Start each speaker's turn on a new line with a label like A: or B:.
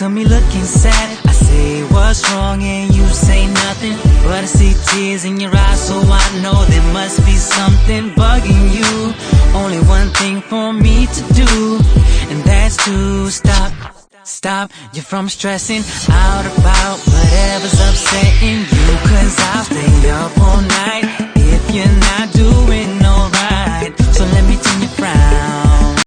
A: to me looking sad. I say what's wrong and you say nothing, but I see tears in your eyes, so I know there must be something bugging you. Only one thing for me to do, and that's to stop you from stressing out about whatever's upsetting you. Cause I'll stay up all night if you're not doing